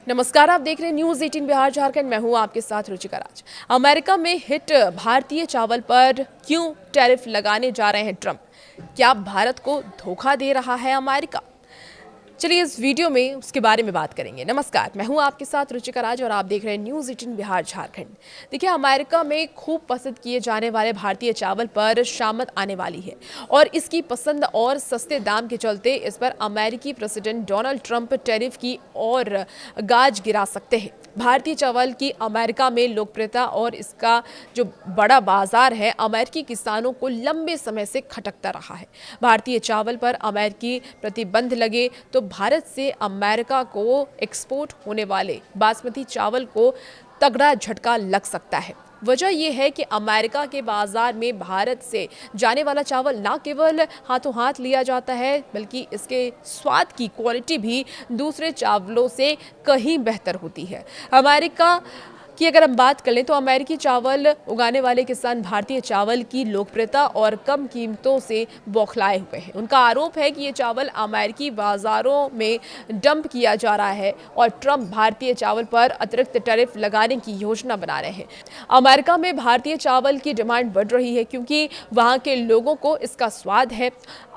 नमस्कार, आप देख रहे हैं न्यूज 18 बिहार झारखंड। मैं हूं आपके साथ रुचिका राज। अमेरिका में हिट भारतीय चावल पर क्यों टैरिफ लगाने जा रहे हैं ट्रंप? क्या भारत को धोखा दे रहा है अमेरिका? चलिए इस वीडियो में उसके बारे में बात करेंगे। नमस्कार, मैं हूं आपके साथ रुचिका राज और आप देख रहे हैं न्यूज 18 बिहार झारखंड। देखिए, अमेरिका में खूब पसंद किए जाने वाले भारतीय चावल पर शामत आने वाली है और इसकी पसंद और सस्ते दाम के चलते इस पर अमेरिकी प्रेसिडेंट डोनाल्ड ट्रंप टैरिफ की और गाज गिरा सकते हैं। भारतीय चावल की अमेरिका में लोकप्रियता और इसका जो बड़ा बाजार है अमेरिकी किसानों को लंबे समय से खटकता रहा है। भारतीय चावल पर अमेरिकी प्रतिबंध लगे तो भारत से अमेरिका को एक्सपोर्ट होने वाले बासमती चावल को तगड़ा झटका लग सकता है। वजह यह है कि अमेरिका के बाजार में भारत से जाने वाला चावल न केवल हाथों हाथ लिया जाता है बल्कि इसके स्वाद की क्वालिटी भी दूसरे चावलों से कहीं बेहतर होती है। अमेरिका की अगर हम बात करें तो अमेरिकी चावल उगाने वाले किसान भारतीय चावल की लोकप्रियता और कम कीमतों से बौखलाए हुए हैं। उनका आरोप है कि ये चावल अमेरिकी बाजारों में डंप किया जा रहा है और ट्रंप भारतीय चावल पर अतिरिक्त टैरिफ लगाने की योजना बना रहे हैं। अमेरिका में भारतीय चावल की डिमांड बढ़ रही है क्योंकि वहाँ के लोगों को इसका स्वाद है।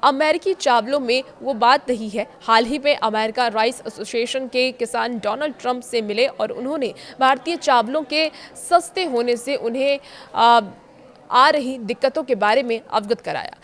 अमेरिकी चावलों में वो बात नहीं है। हाल ही में अमेरिका राइस एसोसिएशन के किसान डोनाल्ड ट्रंप से मिले और उन्होंने भारतीय चावलों के सस्ते होने से उन्हें आ रही दिक्कतों के बारे में अवगत कराया।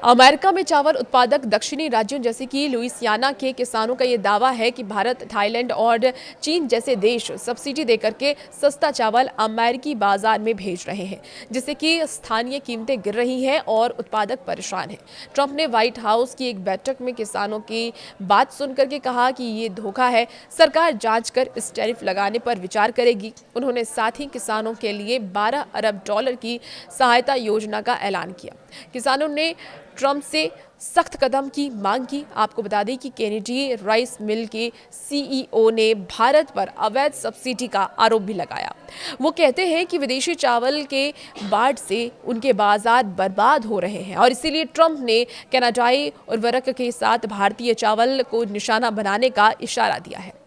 अमेरिका में चावल उत्पादक दक्षिणी राज्यों जैसे कि लुइसियाना के किसानों का ये दावा है कि भारत, थाईलैंड और चीन जैसे देश सब्सिडी देकर के सस्ता चावल अमेरिकी बाजार में भेज रहे हैं, जिससे कि स्थानीय कीमतें गिर रही हैं और उत्पादक परेशान हैं। ट्रंप ने व्हाइट हाउस की एक बैठक में किसानों की बात सुनकर के कहा कि ये धोखा है, सरकार जांच कर इस टैरिफ लगाने पर विचार करेगी। उन्होंने साथ ही किसानों के लिए $12 अरब की सहायता योजना का ऐलान किया। किसानों ने ट्रंप से सख्त कदम की मांग की। आपको बता दें कि केनेडी राइस मिल के सीईओ ने भारत पर अवैध सब्सिडी का आरोप भी लगाया। वो कहते हैं कि विदेशी चावल के बाढ़ से उनके बाजार बर्बाद हो रहे हैं और इसीलिए ट्रंप ने कनाडाई उर्वरक के साथ भारतीय चावल को निशाना बनाने का इशारा दिया है।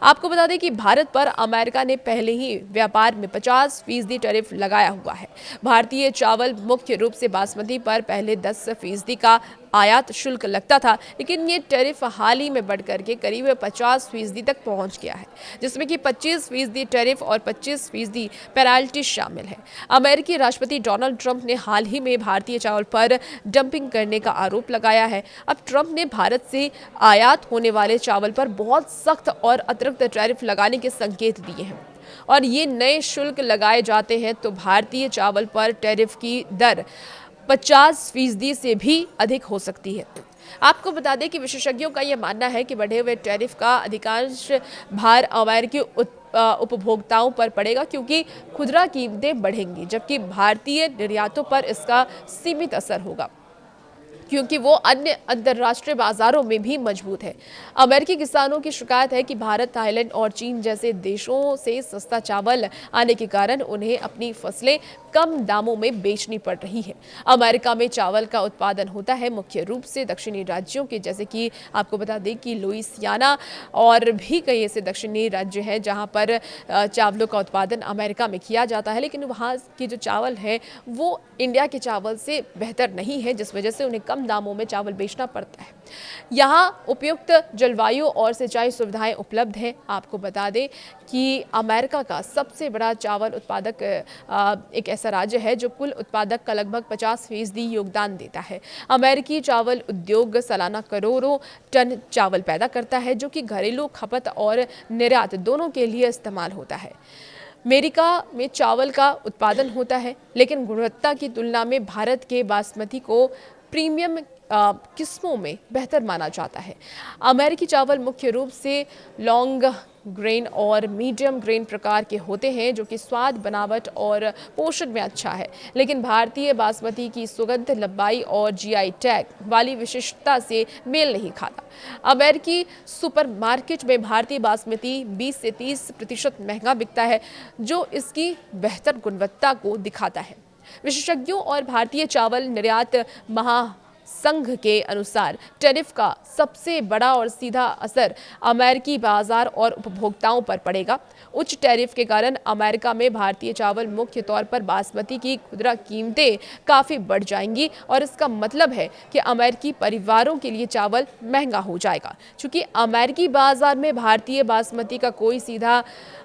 आपको बता दें कि भारत पर अमेरिका ने पहले ही व्यापार में 50% टैरिफ लगाया हुआ है। भारतीय चावल मुख्य रूप से बासमती पर पहले 10% का आयात शुल्क लगता था, लेकिन ये टैरिफ हाल ही में बढ़कर के करीब 50% तक पहुंच गया है, जिसमें कि 25% टैरिफ और 25% पेनाल्टी शामिल है। अमेरिकी राष्ट्रपति डोनाल्ड ट्रंप ने हाल ही में भारतीय चावल पर डंपिंग करने का आरोप लगाया है। अब ट्रंप ने भारत से आयात होने वाले चावल पर बहुत सख्त और अतिरिक्त टैरिफ लगाने के संकेत दिए हैं और ये नए शुल्क लगाए जाते हैं तो भारतीय चावल पर टैरिफ की दर 50% से भी अधिक हो सकती है। आपको बता दें कि विशेषज्ञों का यह मानना है कि बढ़े हुए टैरिफ का अधिकांश भार अमेरिकी उपभोक्ताओं पर पड़ेगा क्योंकि खुदरा कीमतें बढ़ेंगी, जबकि भारतीय निर्यातों पर इसका सीमित असर होगा क्योंकि वो अन्य अंतर्राष्ट्रीय बाजारों में भी मजबूत है। अमेरिकी किसानों की शिकायत है कि भारत, थाईलैंड और चीन जैसे देशों से सस्ता चावल आने के कारण उन्हें अपनी फसलें कम दामों में बेचनी पड़ रही है। अमेरिका में चावल का उत्पादन होता है मुख्य रूप से दक्षिणी राज्यों के, जैसे कि आपको बता दें कि लुइसियाना और भी कई ऐसे दक्षिणी राज्य हैं जहां पर चावलों का उत्पादन अमेरिका में किया जाता है, लेकिन वहाँ के जो चावल है वो इंडिया के चावल से बेहतर नहीं है, जिस वजह से उन्हें कम दामों में चावल बेचना पड़ता है। यहाँ उपयुक्त जलवायु और सिंचाई सुविधाएं उपलब्ध हैं। आपको बता दें कि अमेरिका का सबसे बड़ा चावल उत्पादक एक ऐसा राज्य है जो कुल उत्पादक का लगभग 50% योगदान देता है। अमेरिकी चावल उद्योग सालाना करोड़ों टन चावल पैदा करता है, जो कि घरेलू खपत और निर्यात दोनों के लिए इस्तेमाल होता है। अमेरिका में चावल का उत्पादन होता है, लेकिन गुणवत्ता की तुलना में भारत के बासमती को प्रीमियम किस्मों में बेहतर माना जाता है। अमेरिकी चावल मुख्य रूप से लॉन्ग ग्रेन और मीडियम ग्रेन प्रकार के होते हैं, जो कि स्वाद, बनावट और पोषण में अच्छा है, लेकिन भारतीय बासमती की सुगंध, लंबाई और जीआई टैग वाली विशिष्टता से मेल नहीं खाता। अमेरिकी सुपरमार्केट में भारतीय बासमती 20 से 30% महंगा बिकता है, जो इसकी बेहतर गुणवत्ता को दिखाता है। विशेषज्ञों और भारतीय चावल निर्यात संघ के अनुसार टैरिफ का सबसे बड़ा और सीधा असर अमेरिकी बाजार और उपभोक्ताओं पर पड़ेगा। उच्च टैरिफ के कारण अमेरिका में भारतीय चावल, मुख्य तौर पर बासमती की खुदरा कीमतें काफ़ी बढ़ जाएंगी और इसका मतलब है कि अमेरिकी परिवारों के लिए चावल महंगा हो जाएगा। चूँकि अमेरिकी बाजार में भारतीय बासमती का कोई सीधा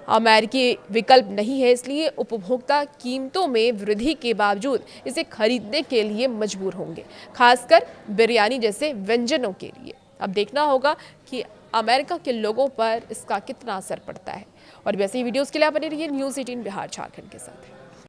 अमेरिकी विकल्प नहीं है, इसलिए उपभोक्ता कीमतों में वृद्धि के बावजूद इसे खरीदने के लिए मजबूर होंगे, खासकर बिरयानी जैसे व्यंजनों के लिए। अब देखना होगा कि अमेरिका के लोगों पर इसका कितना असर पड़ता है। और वैसे ही वीडियोस के लिए आप बने रहिए न्यूज़ 18 बिहार झारखंड के साथ।